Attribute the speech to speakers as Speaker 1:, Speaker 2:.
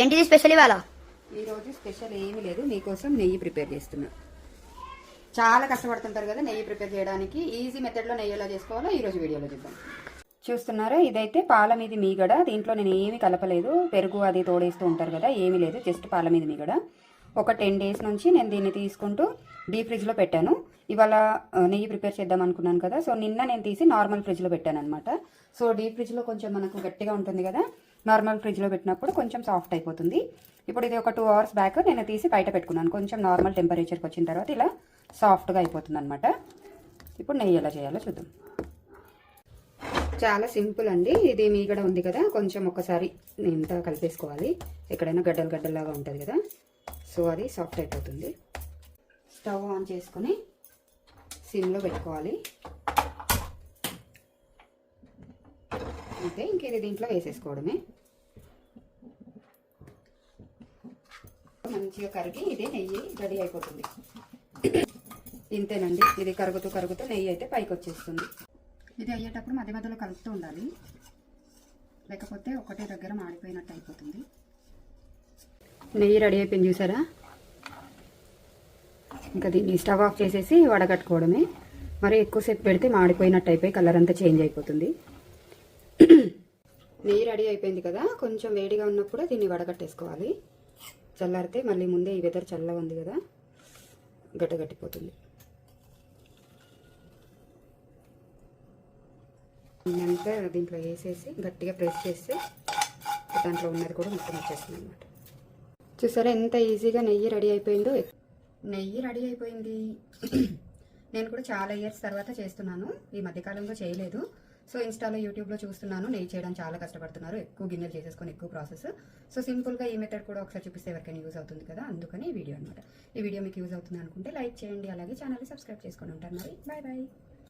Speaker 1: ఏంటిది స్పెషల్ ఇవాళ?
Speaker 2: ఈరోజు స్పెషల్ ఏమీ లేదు, మీకోసం నెయ్యి ప్రిపేర్ చేస్తున్నా. చాలా కష్టపడుతుంటారు కదా నెయ్యి ప్రిపేర్ చేయడానికి. ఈజీ మెథడ్లో నెయ్యి ఎలా చేసుకోవాలో ఈరోజు వీడియోలో చూద్దాం. చూస్తున్నారా, ఇదైతే పాల మీద మీగడ. దీంట్లో నేను ఏమీ కలపలేదు, పెరుగు అది తోడేస్తూ ఉంటారు కదా, ఏమీ లేదు, జస్ట్ పాల మీద మీగడ. ఒక 10 days నుంచి నేను దీన్ని తీసుకుంటూ డీప్ ఫ్రిడ్జ్లో పెట్టాను. ఇవాళ నెయ్యి ప్రిపేర్ చేద్దాం అనుకున్నాను కదా, సో నిన్న నేను తీసి నార్మల్ ఫ్రిడ్జ్లో పెట్టాను అనమాట. సో డీప్ ఫ్రిడ్జ్లో కొంచెం మనకు గట్టిగా ఉంటుంది కదా, నార్మల్ ఫ్రిడ్జ్లో పెట్టినప్పుడు కొంచెం సాఫ్ట్ అయిపోతుంది. ఇప్పుడు ఇది ఒక 2 hours బ్యాక్ నేను తీసి బయట పెట్టుకున్నాను. కొంచెం నార్మల్ టెంపరేచర్కి వచ్చిన తర్వాత ఇలా సాఫ్ట్గా అయిపోతుంది అనమాట. ఇప్పుడు నెయ్యి ఎలా చేయాలో చూద్దాం. చాలా సింపుల్ అండి. ఇది మీగడ ఉంది కదా, కొంచెం ఒకసారి ఇంత కలిపేసుకోవాలి. ఎక్కడైనా గడ్డలు గడ్డల్లాగా ఉంటుంది కదా, సో అది సాఫ్ట్ అయిపోతుంది. స్టవ్ ఆన్ చేసుకొని సిమ్లో పెట్టుకోవాలి. అంతే, ఇంక ఇది దీంట్లో వేసేసుకోవడమే. మంచిగా కరిగి ఇది నెయ్యి రెడీ అయిపోతుంది. ఇంతేనండి, ఇది కరుగుతూ కరుగుతూ నెయ్యి అయితే పైకి వచ్చేస్తుంది. ఇది అయ్యేటప్పుడు మధ్య మధ్యలో కలుపుతూ ఉండాలి, లేకపోతే ఒకటే దగ్గర మాడిపోయినట్టు అయిపోతుంది. నెయ్యి రెడీ అయిపోయింది చూసారా. ఇంకా దీన్ని స్టవ్ ఆఫ్ చేసేసి వడగట్టుకోవడమే. మరి ఎక్కువసేపు పెడితే మాడిపోయినట్టు అయిపోయి కలర్ అంతా చేంజ్ అయిపోతుంది. నెయ్యి రెడీ అయిపోయింది కదా, కొంచెం వేడిగా ఉన్నప్పుడు దీన్ని వడగట్టేసుకోవాలి. చల్లారితే మళ్ళీ ముందే ఈ వెదర్ చల్లగా ఉంది కదా, గట్టగట్టిపోతుంది. అంతా దీంట్లో వేసేసి గట్టిగా ప్రెస్ చేస్తే దాంట్లో ఉన్నది కూడా మొత్తం వచ్చేస్తుంది అనమాట. చూసారా ఎంత ఈజీగా నెయ్యి రెడీ అయిపోయిందో. నెయ్యి రెడీ అయిపోయింది. నేను కూడా చాలా ఇయర్స్ తర్వాత చేస్తున్నాను, ఈ మధ్యకాలంలో చేయలేదు. సో ఇన్స్టాలో యూట్యూబ్లో చూస్తున్నాను, నెయ్యి చేయడం చాలా కష్టపడుతున్నారు, ఎక్కువ గిన్నెలు చేసేసుకొని ఎక్కువ ప్రాసెస్. సో సింపుల్గా ఈ మెథడ్ కూడా ఒకసారి చూపిస్తే ఎవరికైనా యూజ్ అవుతుంది కదా, అందుకని ఈ వీడియో అనమాట. ఈ వీడియో మీకు యూజ్ అవుతుంది అనుకుంటే లైక్ చేయండి, అలాగే ఛానల్ని సబ్స్క్రైబ్ చేసుకొని ఉంటారు. మరి బాయ్ బాయ్.